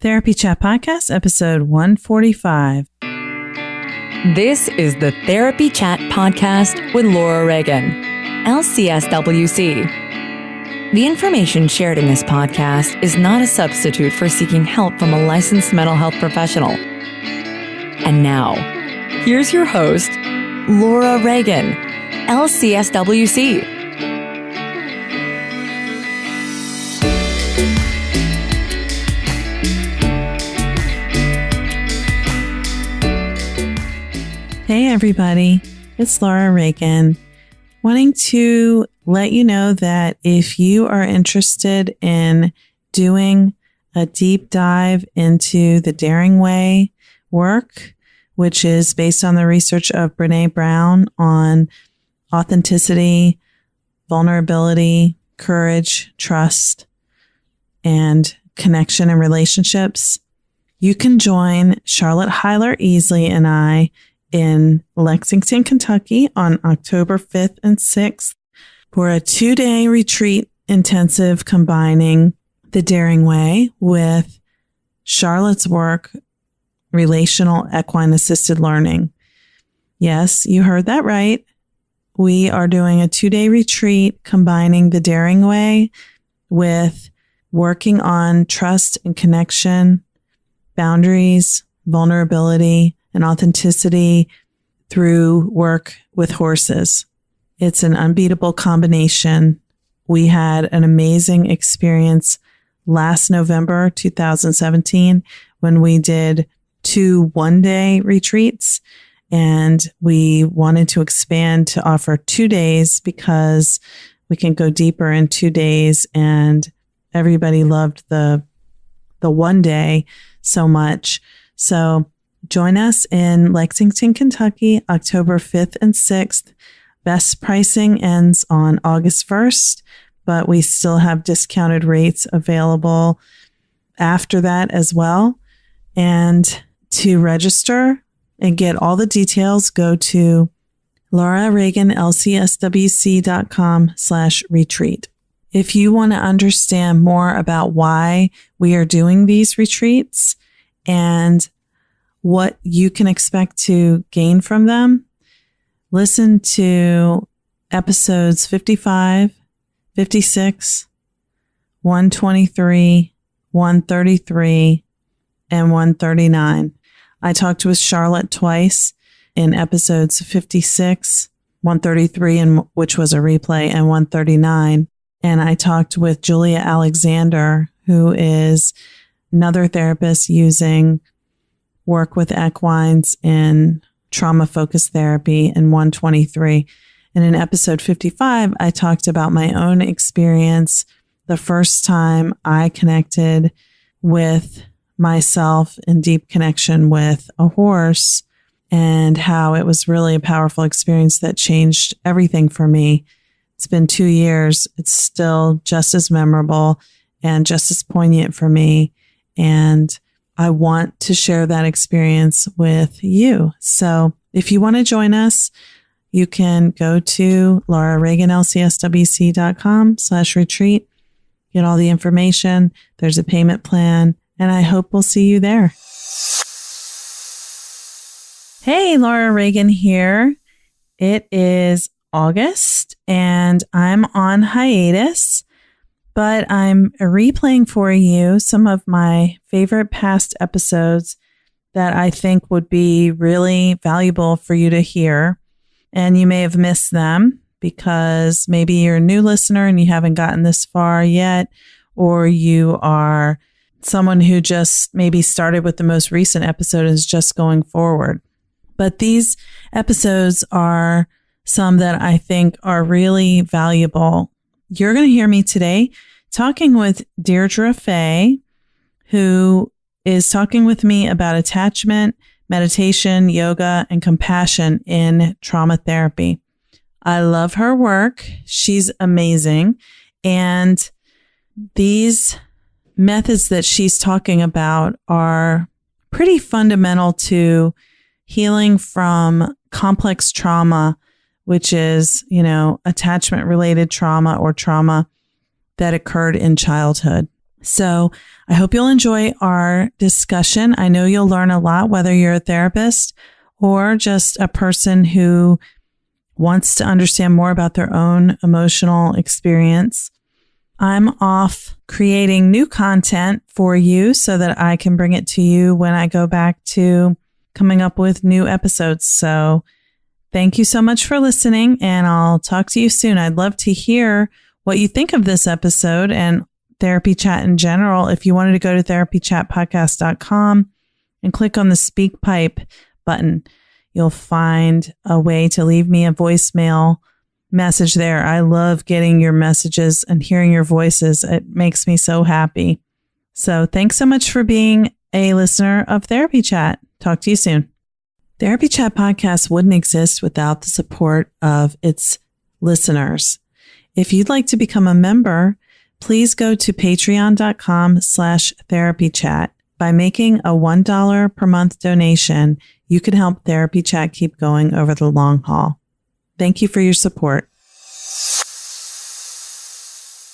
Therapy Chat Podcast, episode 145. This is the Therapy Chat Podcast with Laura Reagan, LCSW-C. The information shared in this podcast is not a substitute for seeking help from a licensed mental health professional. And now, here's your host, Laura Reagan, LCSW-C. Hey everybody, it's Laura Reagan, wanting to let you know that if you are interested in doing a deep dive into the Daring Way work, which is based on the research of Brené Brown on authenticity, vulnerability, courage, trust, and connection and relationships, you can join Charlotte Heiler-Easley and I in Lexington, Kentucky on October 5th and 6th for a 2-day retreat intensive combining the Daring Way with Charlotte's work, relational equine assisted learning. Yes, you heard that right. We are doing a 2-day retreat combining the Daring Way with working on trust and connection, boundaries, vulnerability, and authenticity through work with horses. It's an unbeatable combination. We had an amazing experience last November 2017 when we did 2 one-day retreats, and we wanted to expand to offer 2 days because we can go deeper in 2 days, and everybody loved the 1 day so much. So join us in Lexington, Kentucky, October 5th and 6th. Best pricing ends on August 1st, but we still have discounted rates available after that as well. And to register and get all the details, go to laurareaganlcswc.com/retreat. If you want to understand more about why we are doing these retreats and what you can expect to gain from them, listen to episodes 55, 56, 123, 133, and 139. I talked with Charlotte twice in episodes 56, 133, which was a replay, and 139. And I talked with Julia Alexander, who is another therapist using work with equines in trauma-focused therapy in 123. And in episode 55, I talked about my own experience the first time I connected with myself in deep connection with a horse and how it was really a powerful experience that changed everything for me. It's been 2 years. It's still just as memorable and just as poignant for me. And I want to share that experience with you. So if you want to join us, you can go to laurareaganlcswc.com/retreat, get all the information. There's a payment plan, and I hope we'll see you there. Hey, Laura Reagan here. It is August and I'm on hiatus, but I'm replaying for you some of my favorite past episodes that I think would be really valuable for you to hear. And you may have missed them because maybe you're a new listener and you haven't gotten this far yet, or you are someone who just maybe started with the most recent episode and is just going forward. But these episodes are some that I think are really valuable. You're going to hear me today talking with Deirdre Fay, who is talking with me about attachment, meditation, yoga, and compassion in trauma therapy. I love her work. She's amazing. And these methods that she's talking about are pretty fundamental to healing from complex trauma, which is, attachment related trauma or trauma that occurred in childhood. So I hope you'll enjoy our discussion. I know you'll learn a lot, whether you're a therapist or just a person who wants to understand more about their own emotional experience. I'm off creating new content for you so that I can bring it to you when I go back to coming up with new episodes. So thank you so much for listening, and I'll talk to you soon. I'd love to hear what you think of this episode and Therapy Chat in general. If you wanted to go to therapychatpodcast.com and click on the Speak Pipe button, you'll find a way to leave me a voicemail message there. I love getting your messages and hearing your voices. It makes me so happy. So thanks so much for being a listener of Therapy Chat. Talk to you soon. Therapy Chat Podcast wouldn't exist without the support of its listeners. If you'd like to become a member, please go to patreon.com/therapychat. By making a $1 per month donation, you can help Therapy Chat keep going over the long haul. Thank you for your support.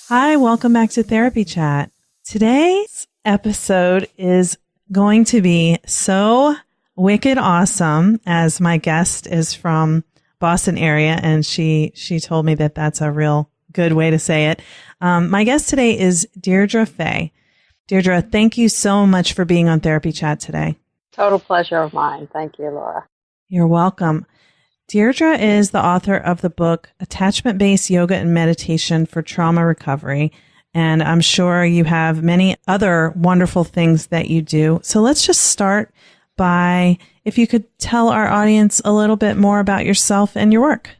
Hi, welcome back to Therapy Chat. Today's episode is going to be so wicked awesome, as my guest is from Boston area, and she told me that that's a real good way to say it. My guest today is Deirdre Fay. Deirdre, thank you so much for being on Therapy Chat today. Total pleasure of mine. Thank you, Laura. You're welcome. Deirdre is the author of the book, Attachment-Based Yoga and Meditation for Trauma Recovery. And I'm sure you have many other wonderful things that you do. So let's just start by, if you could tell our audience a little bit more about yourself and your work.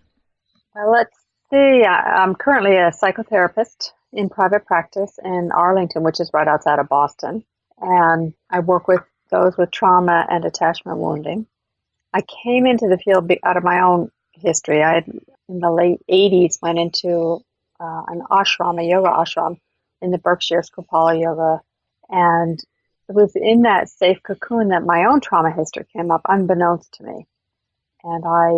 Well, let's see. I'm currently a psychotherapist in private practice in Arlington, which is right outside of Boston. And I work with those with trauma and attachment wounding. I came into the field out of my own history. I had, in the late 80s, went into an ashram, a yoga ashram in the Berkshires, Kripalu Yoga. And it was in that safe cocoon that my own trauma history came up, unbeknownst to me. And I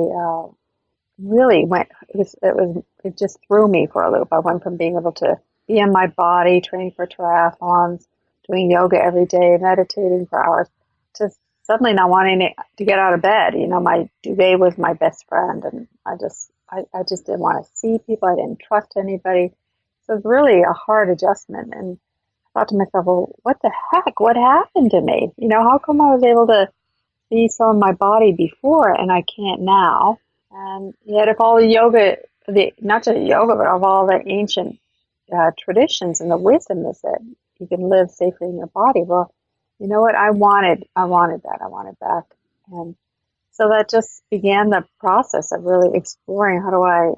really went, it just threw me for a loop. I went from being able to be in my body, training for triathlons, doing yoga every day, meditating for hours, to suddenly not wanting to get out of bed. You know, my duvet was my best friend, and I just didn't want to see people. I didn't trust anybody. So it was really a hard adjustment. And I thought to myself, well, what the heck? What happened to me? You know, how come I was able to be so in my body before and I can't now? And yet if all the yoga, not just yoga, but of all the ancient traditions and the wisdom is that you can live safely in your body. Well, you know what? I wanted that. I wanted back. And so that just began the process of really exploring, how do I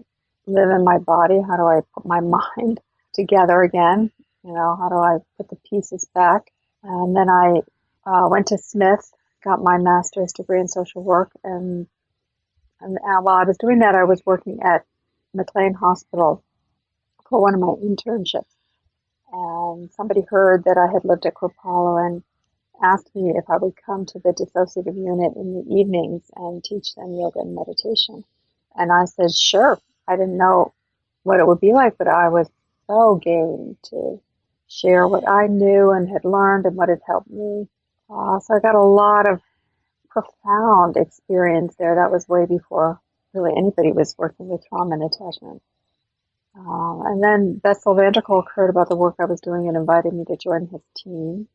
live in my body? How do I put my mind together again? You know, how do I put the pieces back? And then I went to Smith, got my master's degree in social work. And while I was doing that, I was working at McLean Hospital for one of my internships. And somebody heard that I had lived at Kripalu and asked me if I would come to the dissociative unit in the evenings and teach them yoga and meditation. And I said, sure. I didn't know what it would be like, but I was so game to share what I knew and had learned and what had helped me. So I got a lot of profound experience there. That was way before really anybody was working with trauma and attachment. And then Bessel van der Kolk heard about the work I was doing and invited me to join his team.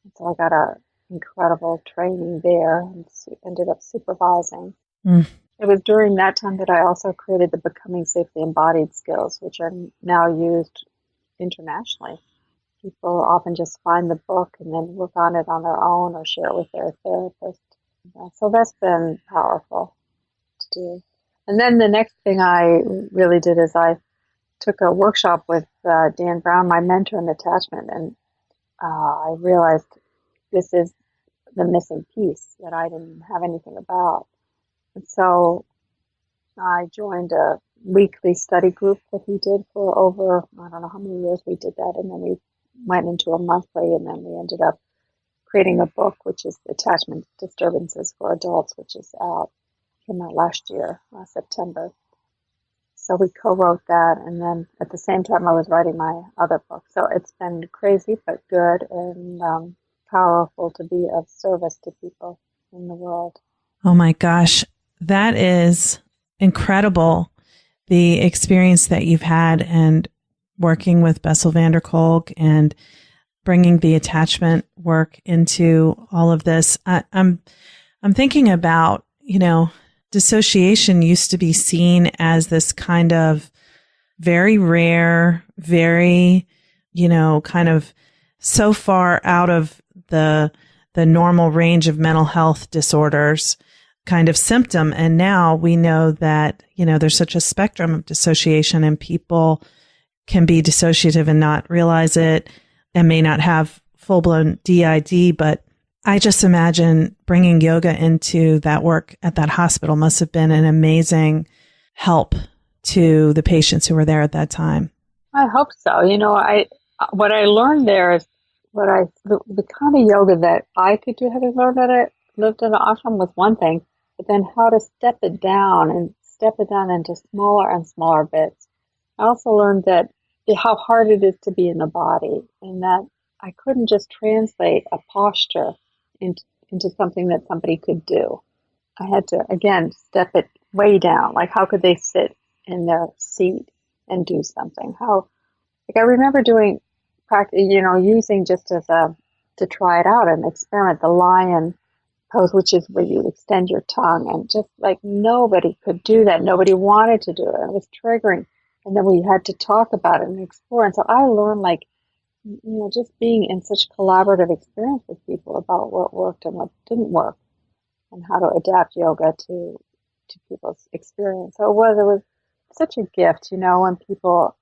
And so I got an incredible training there and ended up supervising. It was during that time that I also created the Becoming Safely Embodied Skills, which are now used internationally. People often just find the book and then work on it on their own or share it with their therapist. So that's been powerful to do. And then the next thing I really did is I took a workshop with Dan Brown, my mentor in attachment, and I realized this is the missing piece that I didn't have anything about. And so I joined a weekly study group that he did for over, I don't know how many years we did that, and then we went into a monthly, and then we ended up creating a book, which is Attachment Disturbances for Adults, which is out, came out last year, September. So we co-wrote that, and then at the same time I was writing my other book. So it's been crazy but good, and powerful to be of service to people in the world. Oh my gosh, that is incredible. The experience that you've had and working with Bessel van der Kolk and bringing the attachment work into all of this. I'm thinking about, dissociation used to be seen as this kind of very rare, very, kind of so far out of the normal range of mental health disorders kind of symptom. And now we know that, there's such a spectrum of dissociation, and people can be dissociative and not realize it and may not have full-blown DID. But I just imagine bringing yoga into that work at that hospital must have been an amazing help to the patients who were there at that time. I hope so. What I learned there is the kind of yoga that I could do, having learned that I lived in an ashram, was one thing, but then how to step it down into smaller and smaller bits. I also learned that how hard it is to be in the body, and that I couldn't just translate a posture into something that somebody could do. I had to, again, step it way down. Like, how could they sit in their seat and do something? I remember doing practice, using just as to try it out and experiment, the lion pose, which is where you extend your tongue, and just like nobody could do that. Nobody wanted to do it. It was triggering. And then we had to talk about it and explore. And so I learned, just being in such collaborative experience with people about what worked and what didn't work, and how to adapt yoga to people's experience. So it was such a gift, when people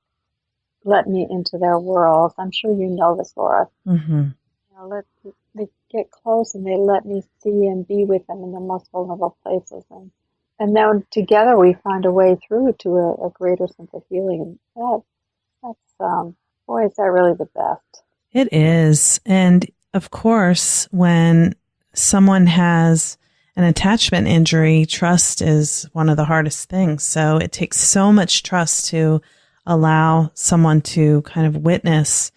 let me into their worlds. I'm sure you know this, Laura. Mm-hmm. They get close and they let me see and be with them in the most vulnerable places. And then together we find a way through to a greater sense of healing. And that's boy, is that really the best. It is. And of course, when someone has an attachment injury, trust is one of the hardest things. So it takes so much trust to allow someone to kind of witness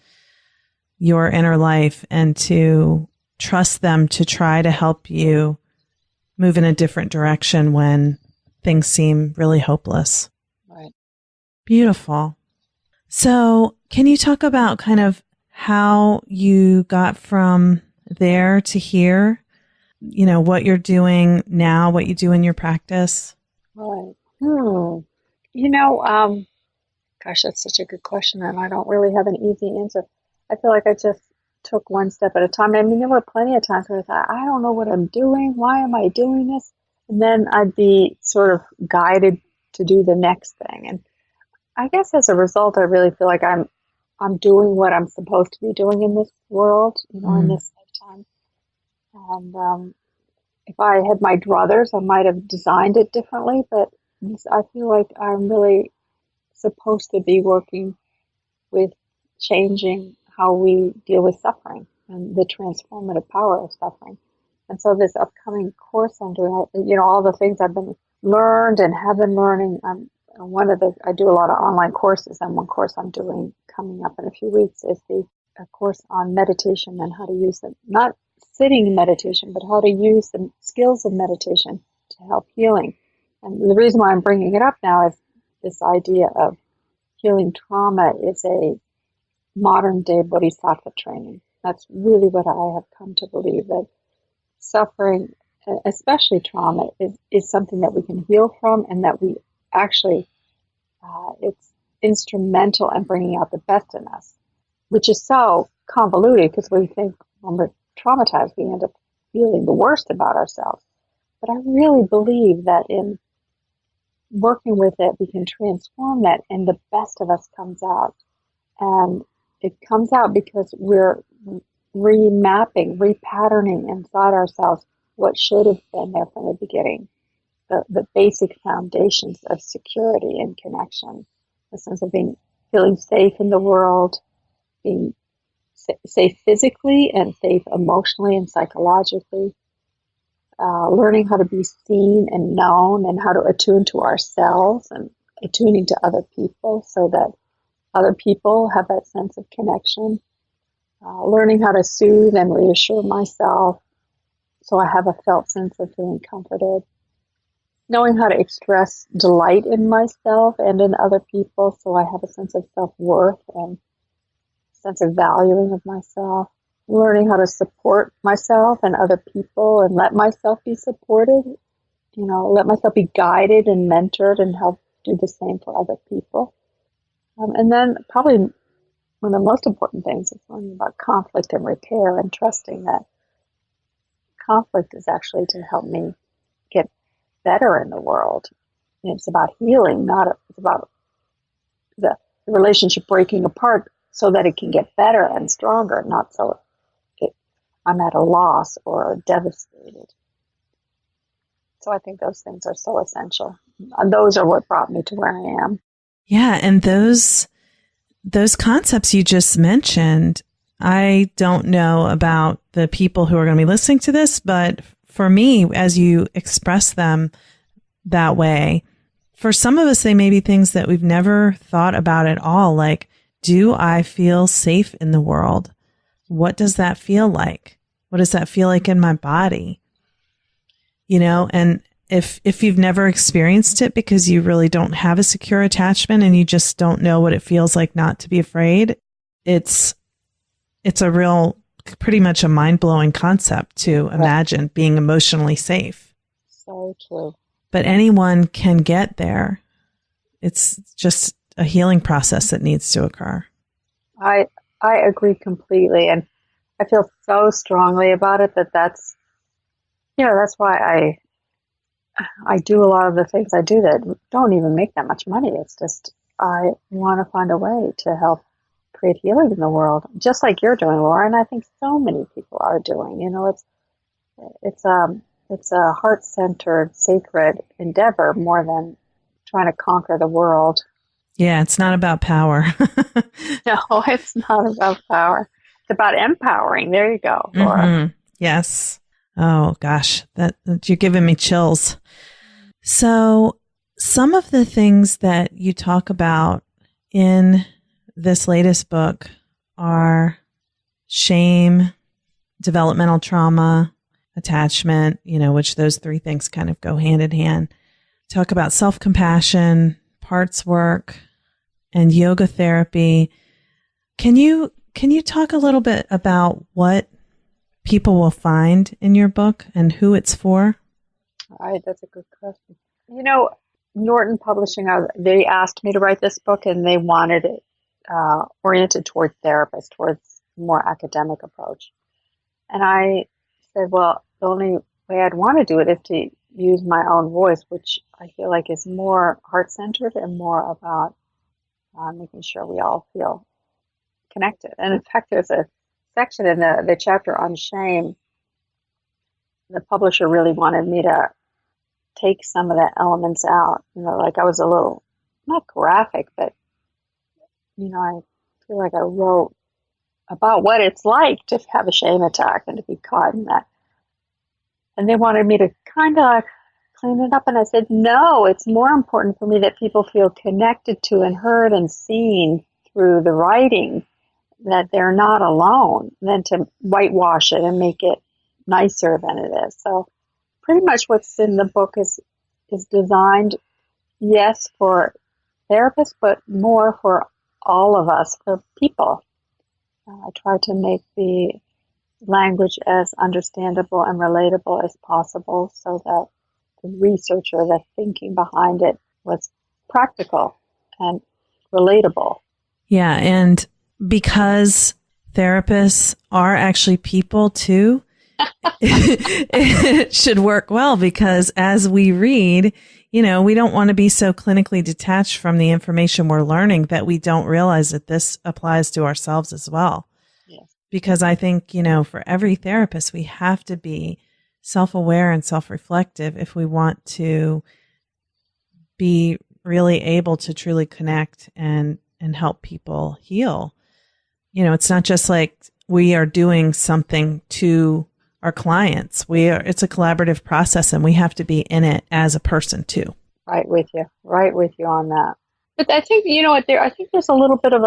your inner life and to trust them to try to help you move in a different direction when things seem really hopeless. Right. Beautiful. So can you talk about kind of how you got from there to here? What you're doing now, what you do in your practice? Right. Gosh, that's such a good question, and I don't really have an easy answer. I feel like I just took one step at a time. I mean, there were plenty of times where I thought, I don't know what I'm doing. Why am I doing this? And then I'd be sort of guided to do the next thing. And I guess as a result, I really feel like I'm doing what I'm supposed to be doing in this world, in this lifetime. And if I had my druthers, I might have designed it differently. But I feel like I'm really supposed to be working with changing how we deal with suffering and the transformative power of suffering. And so this upcoming course I'm doing, all the things I've been learned and have been learning. I do a lot of online courses, and one course I'm doing coming up in a few weeks is a course on meditation and how to use them, not sitting meditation, but how to use the skills of meditation to help healing. And the reason why I'm bringing it up now is this idea of healing trauma is a modern day bodhisattva training. That's really what I have come to believe, that suffering, especially trauma, is something that we can heal from, and that we actually, it's instrumental in bringing out the best in us, which is so convoluted because we think when we're traumatized, we end up feeling the worst about ourselves. But I really believe that in working with it, we can transform that, and the best of us comes out. And it comes out because we're remapping, repatterning inside ourselves what should have been there from the beginning. The basic foundations of security and connection, the sense of feeling safe in the world, being safe physically and safe emotionally and psychologically, learning how to be seen and known and how to attune to ourselves and attuning to other people so that other people have that sense of connection, learning how to soothe and reassure myself so I have a felt sense of feeling comforted, knowing how to express delight in myself and in other people so I have a sense of self-worth and sense of valuing of myself, learning how to support myself and other people and let myself be supported, let myself be guided and mentored and help do the same for other people. And then probably one of the most important things is learning about conflict and repair and trusting that conflict is actually to help me get better in the world. It's about healing, it's about the relationship breaking apart so that it can get better and stronger, not so I'm at a loss or devastated. So I think those things are so essential. And those are what brought me to where I am. Yeah, and those concepts you just mentioned, I don't know about the people who are going to be listening to this, but for me, as you express them that way, for some of us, they may be things that we've never thought about at all. Like, do I feel safe in the world? What does that feel like? What does that feel like in my body? And if you've never experienced it because you really don't have a secure attachment and you just don't know what it feels like not to be afraid, it's a real, pretty much a mind-blowing concept to imagine being emotionally safe. So true. But anyone can get there. It's just a healing process that needs to occur. I agree completely. And I feel so strongly about it that's why I do a lot of the things I do that don't even make that much money. It's just, I want to find a way to help create healing in the world, just like you're doing, Laura. And I think so many people are doing, it's a heart-centered, sacred endeavor more than trying to conquer the world. Yeah, it's not about power. No, it's not about power. It's about empowering. There you go, Laura. Mm-hmm. Yes. Oh, gosh, you're giving me chills. So some of the things that you talk about in this latest book are shame, developmental trauma, attachment, which those three things kind of go hand in hand. Talk about self-compassion, parts work, and yoga therapy. Can you talk a little bit about what people will find in your book and who it's for? All right, that's a good question. Norton Publishing, they asked me to write this book and they wanted it oriented toward therapists, towards a more academic approach. And I said, well, the only way I'd want to do it is to use my own voice, which I feel like is more heart-centered and more about making sure we all feel connected. And in fact, there's a section in the chapter on shame. The publisher really wanted me to take some of the elements out. Like I was a little, not graphic, but, I feel like I wrote about what it's like to have a shame attack and to be caught in that. And they wanted me to kind of clean it up. And I said, no, it's more important for me that people feel connected to and heard and seen through the writing, that they're not alone, than to whitewash it and make it nicer than it is. So pretty much what's in the book is designed, yes, for therapists, but more for all of us, for people. I try to make the language as understandable and relatable as possible so that the researcher, the thinking behind it was practical and relatable. Yeah, and because therapists are actually people too, it should work well, because as we read, we don't want to be so clinically detached from the information we're learning that we don't realize that this applies to ourselves as well. Yes. Because I think, for every therapist, we have to be self-aware and self-reflective if we want to be really able to truly connect and help people heal. It's not just like we are doing something to our clients. It's a collaborative process, and we have to be in it as a person too. Right with you on that. But I think, you know what, I think there's a little bit of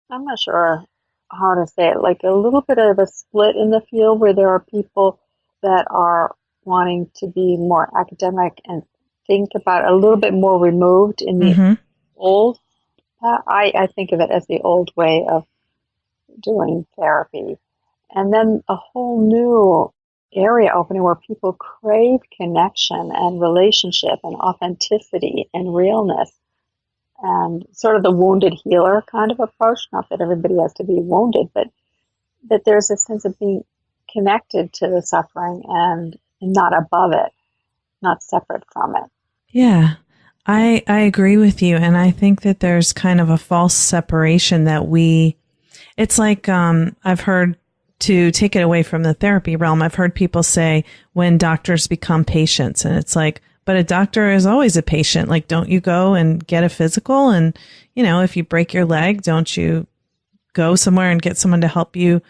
I'm not sure how to say it, like a little bit of a split in the field where there are people that are wanting to be more academic and think about a little bit more removed in the old. I think of it as the old way of doing therapy. And then a whole new area opening where people crave connection and relationship and authenticity and realness and sort of the wounded healer kind of approach. Not that everybody has to be wounded, but that there's a sense of being connected to the suffering and not above it, not separate from it. Yeah, I agree with you. And I think that there's kind of a false separation that it's like, I've heard, to take it away from the therapy realm, I've heard people say when doctors become patients, and it's like, but a doctor is always a patient. Like, don't you go and get a physical? And, if you break your leg, don't you go somewhere and get someone to help you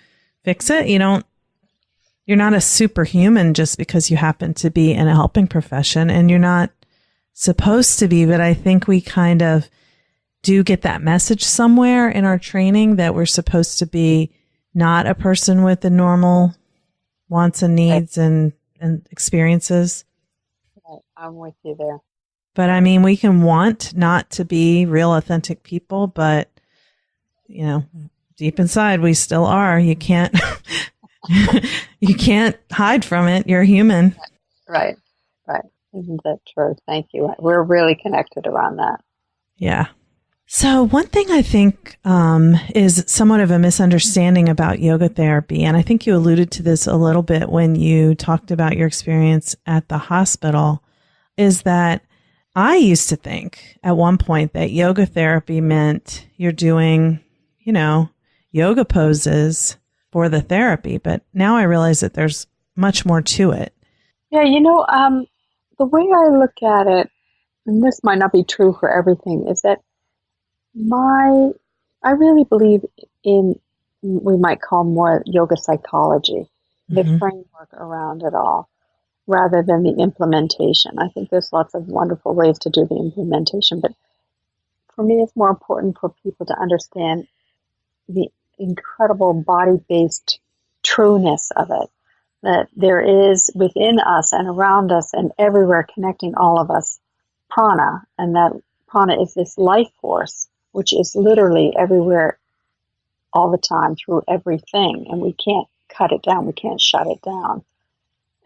fix it? You're not a superhuman just because you happen to be in a helping profession, and you're not supposed to be. But I think we kind of do get that message somewhere in our training that we're supposed to be not a person with the normal wants and needs and experiences. Right. I'm with you there. But I mean, we can want not to be real authentic people, but deep inside we still are. You can't you can't hide from it. You're human. Right. Isn't that true? Thank you. We're really connected around that. Yeah. So one thing I think is somewhat of a misunderstanding about yoga therapy, and I think you alluded to this a little bit when you talked about your experience at the hospital, is that I used to think at one point that yoga therapy meant you're doing, yoga poses for the therapy. But now I realize that there's much more to it. Yeah, the way I look at it, and this might not be true for everything, is that I really believe in, we might call more yoga psychology, the framework around it all, rather than the implementation. I think there's lots of wonderful ways to do the implementation, but for me, it's more important for people to understand the incredible body-based trueness of it, that there is within us and around us and everywhere connecting all of us prana, and that prana is this life force which is literally everywhere all the time through everything, and we can't cut it down, we can't shut it down.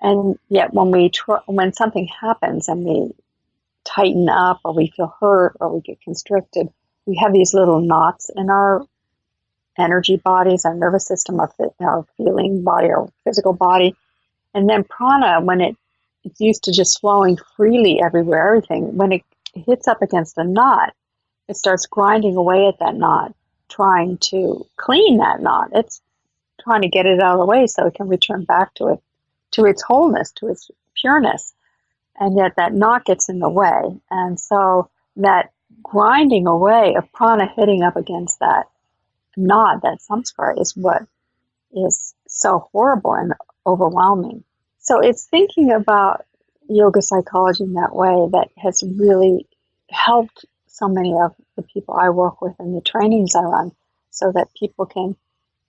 And yet when something happens and we tighten up or we feel hurt or we get constricted, we have these little knots in our energy bodies, our nervous system, our feeling body, our physical body. And then prana, when it's used to just flowing freely everywhere, everything, when it hits up against a knot, it starts grinding away at that knot, trying to clean that knot. It's trying to get it out of the way so it can return back to its wholeness, to its pureness. And yet that knot gets in the way. And so that grinding away of prana hitting up against that knot, that samskara, is what is so horrible and overwhelming. So it's thinking about yoga psychology in that way that has really helped so many of the people I work with and the trainings I run, so that people can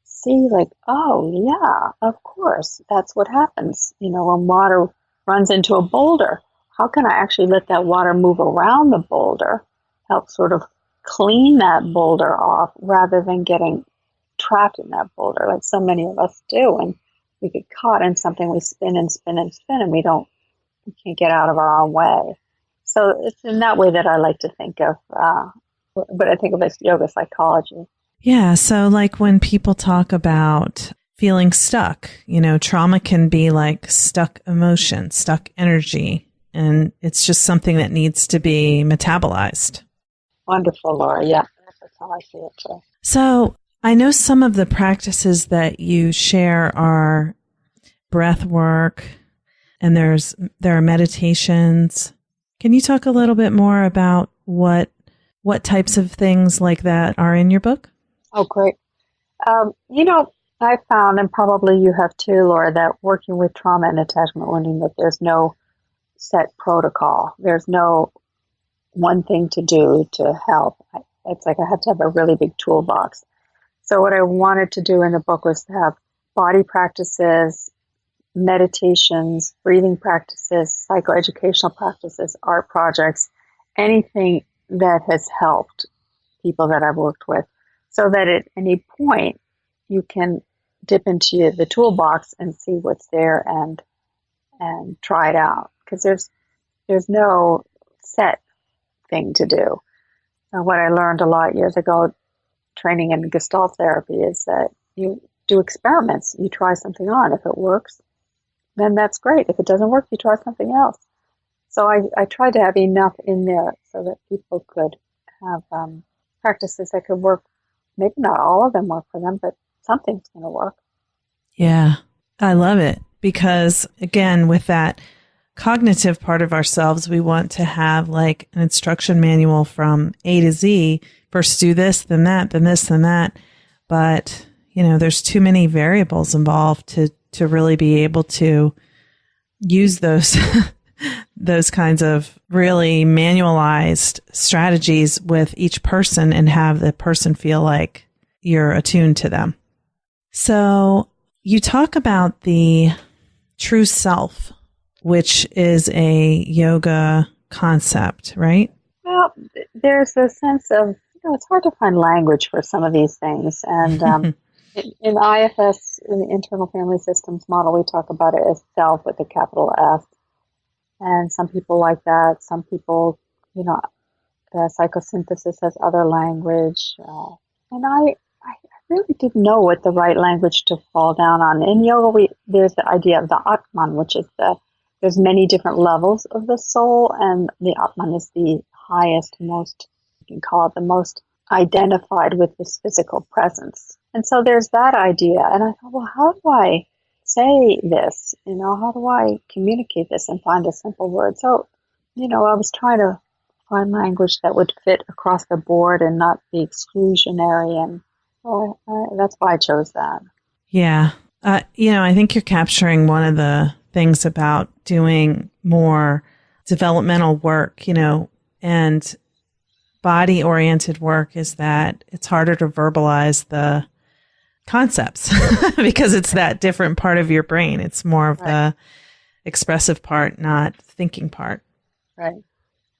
see, like, oh yeah, of course, that's what happens. When water runs into a boulder, how can I actually let that water move around the boulder, help sort of clean that boulder off, rather than getting trapped in that boulder like so many of us do. And we get caught in something, we spin and spin and spin, and we can't get out of our own way. So it's in that way that I like to think of, but I think of it as yoga psychology. Yeah. So like when people talk about feeling stuck, trauma can be like stuck emotion, stuck energy, and it's just something that needs to be metabolized. Wonderful, Laura. Yeah, that's how I see it too. So I know some of the practices that you share are breath work, and there are meditations. Can you talk a little bit more about what types of things like that are in your book? Oh, great. I found, and probably you have too, Laura, that working with trauma and attachment wounding, that there's no set protocol. There's no one thing to do to help. It's like I have to have a really big toolbox. So what I wanted to do in the book was to have body practices, meditations, breathing practices, psychoeducational practices, art projects, anything that has helped people that I've worked with, so that at any point you can dip into the toolbox and see what's there and try it out, because there's no set thing to do. And what I learned a lot years ago training in Gestalt therapy is that you do experiments. You try something on. If it works, then that's great. If it doesn't work, you try something else. So I tried to have enough in there so that people could have practices that could work. Maybe not all of them work for them, but something's going to work. Yeah, I love it, because again, with that cognitive part of ourselves, we want to have like an instruction manual from A to Z. First do this, then that, then this, then that. But, there's too many variables involved to really be able to use those those kinds of really manualized strategies with each person and have the person feel like you're attuned to them. So you talk about the true self, which is a yoga concept, right? Well, there's a sense of, it's hard to find language for some of these things. And in IFS, in the Internal Family Systems model, we talk about it as self with a capital S. And some people like that. Some people, psychosynthesis has other language. And I really didn't know what the right language to fall down on. In yoga, there's the idea of the Atman, which is there's many different levels of the soul, and the Atman is the highest, most, you can call it the most identified with this physical presence. And so there's that idea. And I thought, well, how do I say this? How do I communicate this and find a simple word? So, I was trying to find language that would fit across the board and not be exclusionary. And that's why I chose that. Yeah. I think you're capturing one of the things about doing more developmental work, and body-oriented work, is that it's harder to verbalize the concepts because it's that different part of your brain. It's more of the expressive part, not thinking part. Right.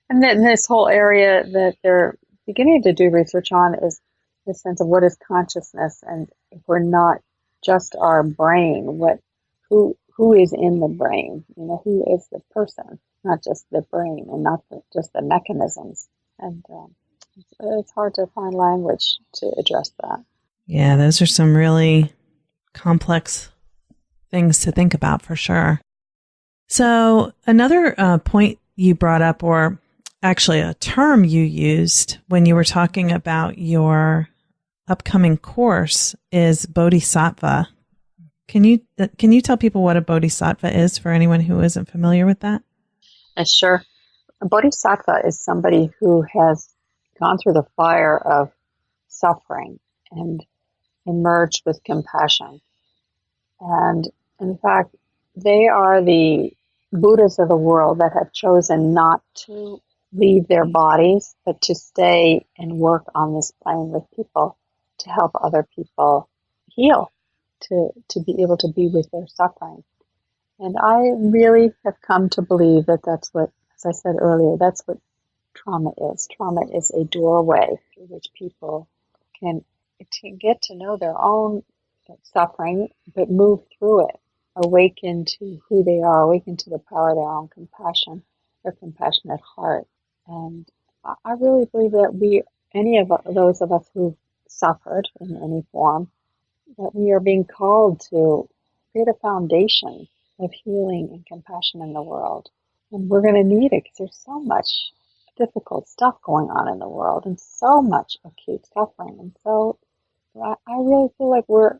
And then this whole area that they're beginning to do research on is the sense of what is consciousness, and if we're not just our brain, who is in the brain? Who is the person, not just the brain, and not just the mechanisms. And it's hard to find language to address that. Yeah, those are some really complex things to think about for sure. So another point you brought up, or actually a term you used when you were talking about your upcoming course, is bodhisattva. Can you tell people what a bodhisattva is for anyone who isn't familiar with that? Sure. A bodhisattva is somebody who has gone through the fire of suffering and emerged with compassion. And in fact, they are the Buddhas of the world that have chosen not to leave their bodies, but to stay and work on this plane with people to help other people heal, to be able to be with their suffering. And I really have come to believe that that's what, as I said earlier, that's what trauma is. Trauma is a doorway through which people can get to know their own suffering, but move through it, awaken to who they are, awaken to the power of their own compassion, their compassionate heart. And I really believe that any of those of us who've suffered in any form, that we are being called to create a foundation of healing and compassion in the world. And we're going to need it because there's so much difficult stuff going on in the world and so much acute suffering. And so I really feel like we're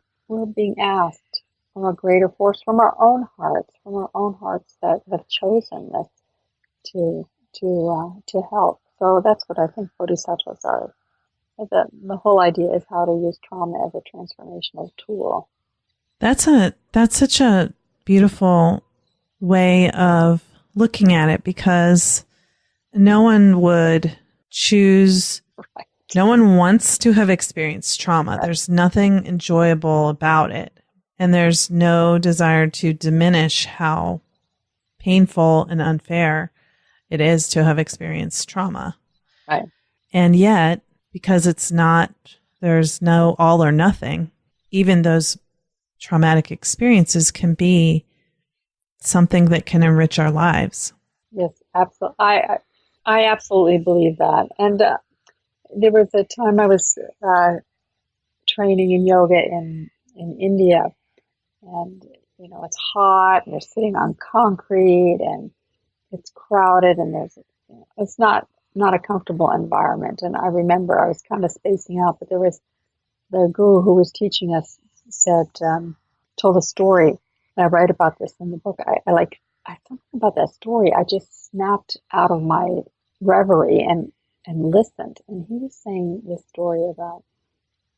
being asked from a greater force, from our own hearts that have chosen this to help. So that's what I think bodhisattvas are. The whole idea is how to use trauma as a transformational tool. That's such a beautiful way of looking at it, because no one would choose, Right. no one wants to have experienced trauma. Right. There's nothing enjoyable about it. And there's no desire to diminish how painful and unfair it is to have experienced trauma. Right. And yet, because there's no all or nothing, even those traumatic experiences can be something that can enrich our lives. Yes, absolutely. I absolutely believe that. And there was a time I was training in yoga in India, and it's hot, and you're sitting on concrete, and it's crowded, and it's not a comfortable environment. And I remember I was kind of spacing out, but there was the guru who was teaching us told a story. And I write about this in the book. I something about that story. I just snapped out of my reverie and listened. And he was saying this story about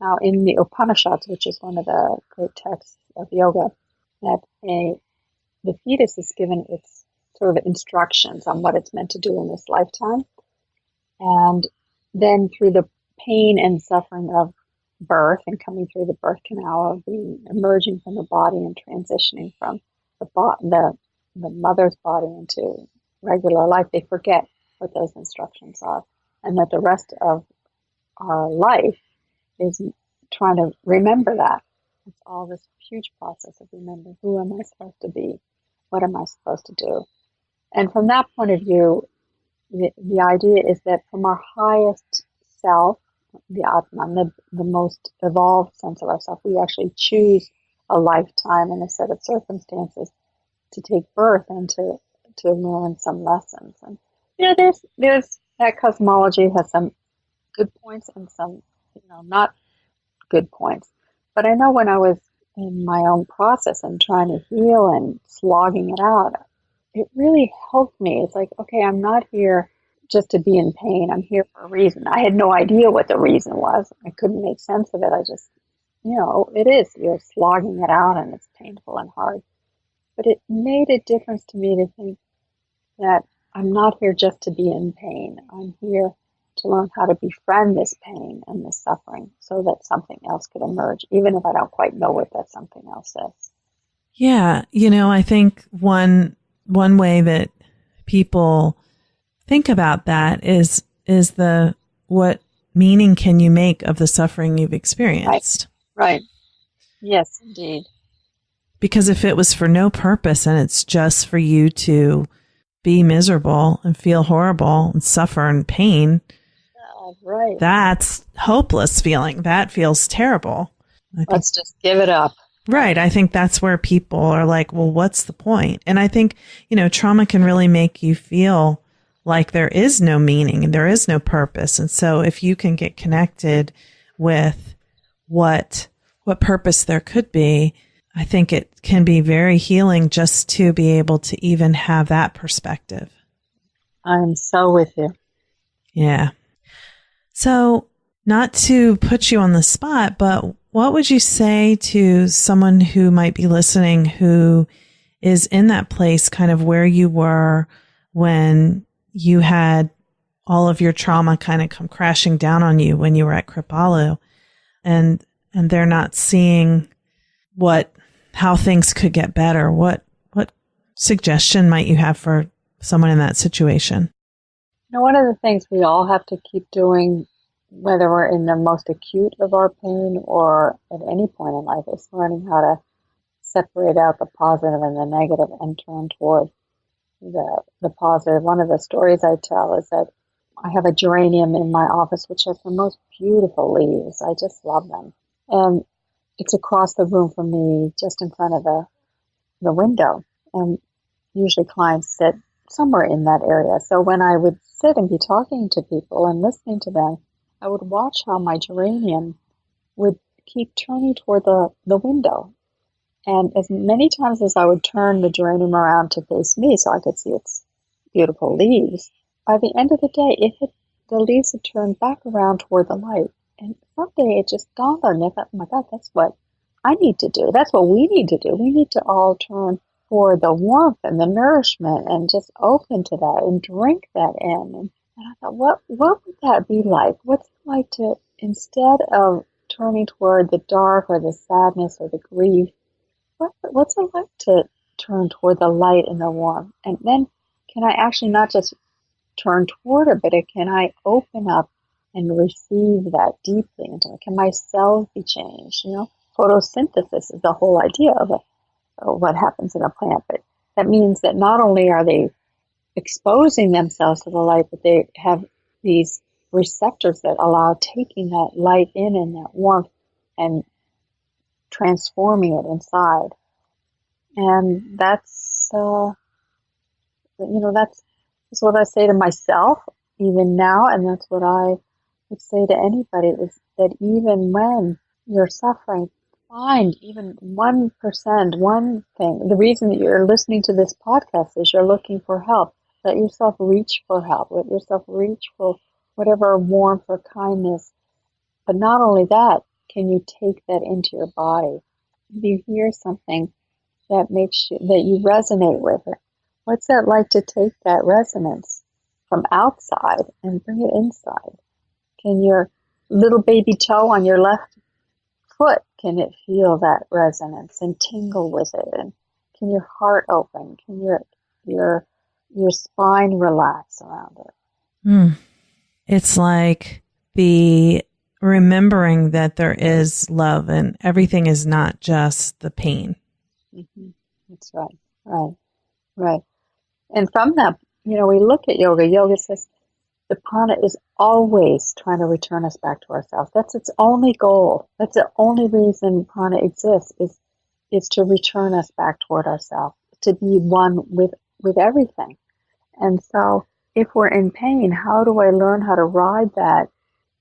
how in the Upanishads, which is one of the great texts of yoga, that the fetus is given its sort of instructions on what it's meant to do in this lifetime. And then through the pain and suffering of birth and coming through the birth canal, of being emerging from the body and transitioning from the mother's body into regular life, they forget what those instructions are, and that the rest of our life is trying to remember that. It's all this huge process of remembering, who am I supposed to be? What am I supposed to do? And from that point of view, the idea is that from our highest self, the Atman, the most evolved sense of ourself, we actually choose a lifetime and a set of circumstances to take birth and to learn some lessons. And there's that cosmology has some good points and some not good points. But I know when I was in my own process and trying to heal and slogging it out, it really helped me. It's like, okay, I'm not here just to be in pain. I'm here for a reason. I had no idea what the reason was. I couldn't make sense of it. I just, it is. You're slogging it out and it's painful and hard. But it made a difference to me to think that I'm not here just to be in pain. I'm here to learn how to befriend this pain and this suffering so that something else could emerge, even if I don't quite know what that something else is. Yeah. I think one way that people think about that is what meaning can you make of the suffering you've experienced? Right. Yes, indeed. Because if it was for no purpose and it's just for you to be miserable and feel horrible and suffer in pain, right, that's hopeless feeling. That feels terrible. Let's just give it up. Right. I think that's where people are like, well, what's the point? And I think, trauma can really make you feel like there is no meaning and there is no purpose. And so if you can get connected with what purpose there could be, I think it can be very healing just to be able to even have that perspective. I'm so with you. Yeah. So not to put you on the spot, but what would you say to someone who might be listening who is in that place kind of where you were when you had all of your trauma kind of come crashing down on you when you were at Kripalu, and they're not seeing how things could get better? What suggestion might you have for someone in that situation? One of the things we all have to keep doing, whether we're in the most acute of our pain or at any point in life, is learning how to separate out the positive and the negative and turn toward the positive. One of the stories I tell is that I have a geranium in my office which has the most beautiful leaves. I just love them. And it's across the room from me, just in front of the window. And usually clients sit somewhere in that area. So when I would sit and be talking to people and listening to them, I would watch how my geranium would keep turning toward the window. And as many times as I would turn the geranium around to face me so I could see its beautiful leaves, by the end of the day, the leaves had turned back around toward the light. And someday it just dawned on me, I thought, oh my God, that's what I need to do. That's what we need to do. We need to all turn toward the warmth and the nourishment and just open to that and drink that in. And I thought, what would that be like? What's it like to, instead of turning toward the dark or the sadness or the grief, what's it like to turn toward the light and the warmth? And then can I actually not just turn toward it, but can I open up and receive that deeply into it? Can my cells be changed? Photosynthesis is the whole idea of what happens in a plant. But that means that not only are they exposing themselves to the light, but they have these receptors that allow taking that light in and that warmth and transforming it inside. And that's what I say to myself even now, and that's what I would say to anybody, is that even when you're suffering, find even 1%, one thing. The reason that you're listening to this podcast is you're looking for help. Let yourself reach for help. Let yourself reach for whatever warmth or kindness. But not only that, can you take that into your body? If you hear something that you resonate with it, what's that like to take that resonance from outside and bring it inside? Can your little baby toe on your left foot, can it feel that resonance and tingle with it? And can your heart open? Can your spine relax around it? It's like the remembering that there is love and everything is not just the pain. Mm-hmm. That's right. And from that, we look at yoga. Yoga says the prana is always trying to return us back to ourselves. That's its only goal. That's the only reason prana exists, is to return us back toward ourselves, to be one with everything. And so if we're in pain, how do I learn how to ride that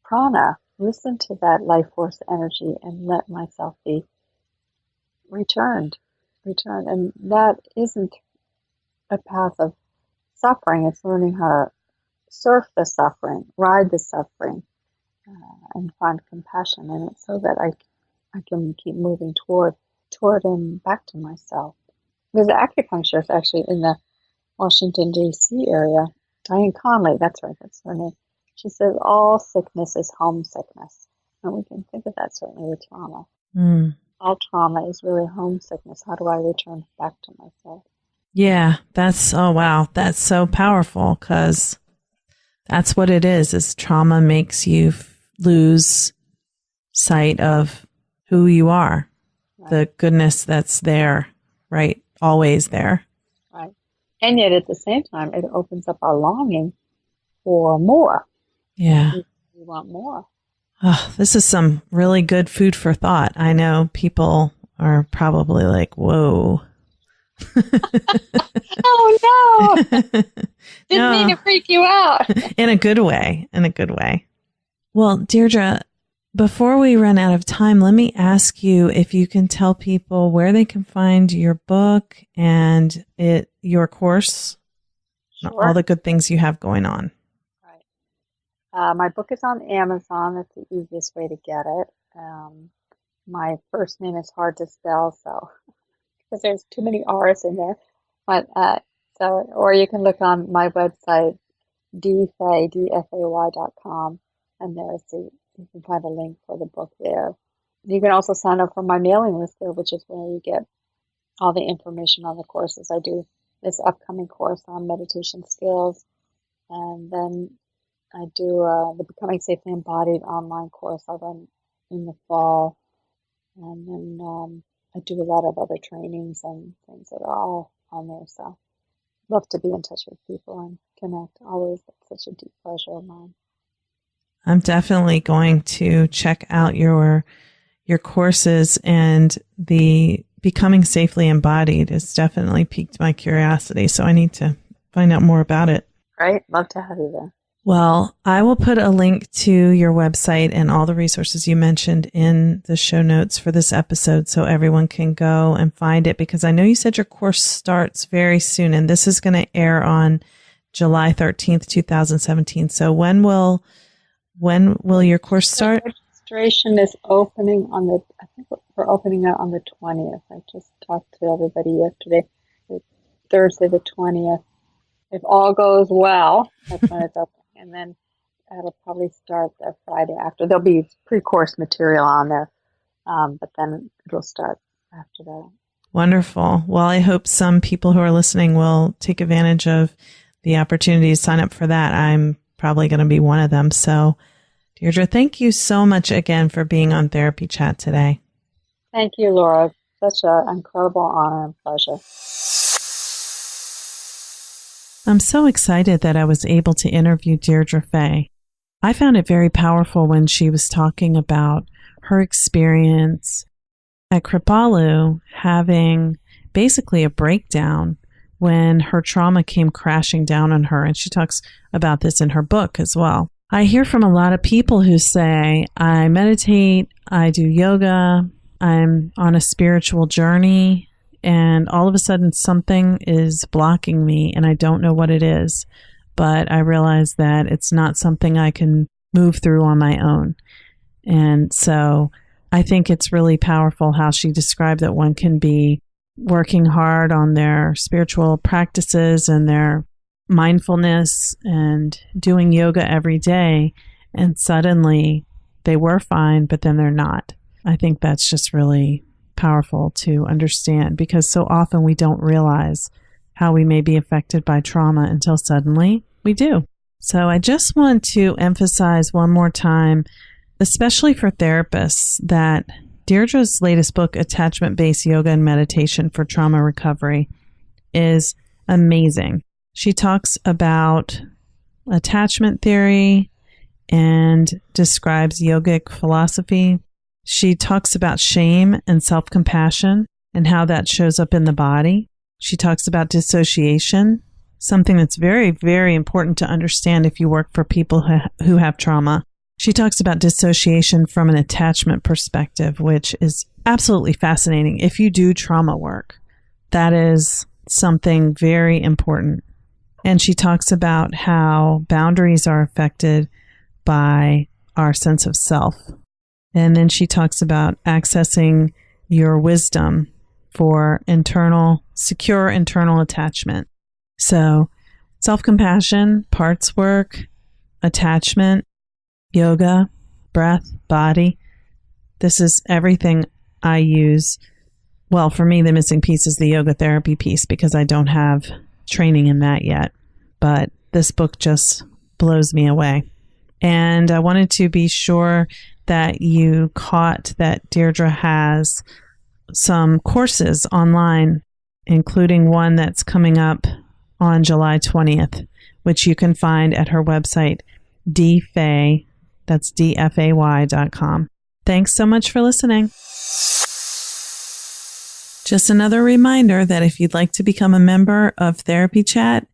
prana, listen to that life force energy, and let myself be returned? And that isn't a path of suffering. It's learning how to surf the suffering, ride the suffering, and find compassion in it, so that I can keep moving toward and back to myself. There's an acupuncturist actually in the Washington, D.C. area, Diane Conley, that's right, that's her name. She says all sickness is homesickness. And we can think of that certainly with trauma. All trauma is really homesickness. How do I return back to myself? Yeah, that's so powerful, because that's what it is trauma makes you lose sight of who you are, right. The goodness that's there, right? Always there. Right. And yet at the same time, it opens up our longing for more. Yeah. We want more. Oh, this is some really good food for thought. I know people are probably like, whoa. Oh, no. Didn't mean to freak you out. In a good way. Well, Deirdre, before we run out of time, let me ask you if you can tell people where they can find your book and your course, Sure. All the good things you have going on. My book is on Amazon. That's the easiest way to get it. My first name is hard to spell, because there's too many R's in there. But or you can look on my website, dfay.com, and you can find a link for the book there. You can also sign up for my mailing list there, which is where you get all the information on the courses. I do this upcoming course on meditation skills, and then I do the Becoming Safely Embodied online course I'll run in the fall. And then I do a lot of other trainings and things that are all on there. So love to be in touch with people and connect. Always such a deep pleasure of mine. I'm definitely going to check out your courses, and the Becoming Safely Embodied has definitely piqued my curiosity. So I need to find out more about it. Great. Love to have you there. Well, I will put a link to your website and all the resources you mentioned in the show notes for this episode so everyone can go and find it, because I know you said your course starts very soon, and this is going to air on July 13th, 2017. So when will your course start? Registration is opening I think we're opening it on the 20th. I just talked to everybody yesterday. Thursday the 20th. If all goes well, that's when it's open. And then it'll probably start the Friday after. There'll be pre-course material on there, but then it'll start after that. Wonderful. Well, I hope some people who are listening will take advantage of the opportunity to sign up for that. I'm probably going to be one of them. So, Deirdre, thank you so much again for being on Therapy Chat today. Thank you, Laura. Such an incredible honor and pleasure. I'm so excited that I was able to interview Deirdre Fay. I found it very powerful when she was talking about her experience at Kripalu having basically a breakdown when her trauma came crashing down on her. And she talks about this in her book as well. I hear from a lot of people who say, I meditate, I do yoga, I'm on a spiritual journey, and all of a sudden something is blocking me and I don't know what it is. But I realize that it's not something I can move through on my own. And so I think it's really powerful how she described that one can be working hard on their spiritual practices and their mindfulness and doing yoga every day, and suddenly they were fine, but then they're not. I think that's just really powerful to understand, because so often we don't realize how we may be affected by trauma until suddenly we do. So I just want to emphasize one more time, especially for therapists, that Deirdre's latest book, Attachment-Based Yoga and Meditation for Trauma Recovery, is amazing. She talks about attachment theory and describes yogic philosophy. She talks about shame and self-compassion and how that shows up in the body. She talks about dissociation, something that's very, very important to understand if you work for people who have trauma. She talks about dissociation from an attachment perspective, which is absolutely fascinating. If you do trauma work, that is something very important. And she talks about how boundaries are affected by our sense of self. And then she talks about accessing your wisdom for secure internal attachment. So self-compassion, parts work, attachment, yoga, breath, body. This is everything I use. Well, for me, the missing piece is the yoga therapy piece because I don't have training in that yet. But this book just blows me away. And I wanted to be sure that you caught that Deirdre has some courses online, including one that's coming up on July 20th, which you can find at her website, DFay, that's DFAY.com. Thanks so much for listening. Just another reminder that if you'd like to become a member of Therapy Chat,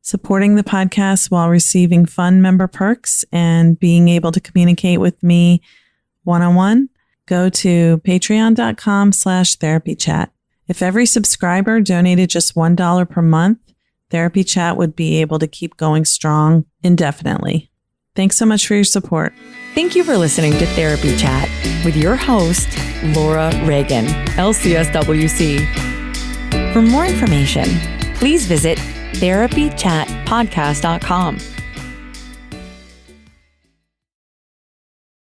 supporting the podcast while receiving fun member perks and being able to communicate with me one-on-one, go to patreon.com/therapychat. If every subscriber donated just $1 per month, Therapy Chat would be able to keep going strong indefinitely. Thanks so much for your support. Thank you for listening to Therapy Chat with your host, Laura Reagan, LCSW-C. For more information, please visit therapychatpodcast.com.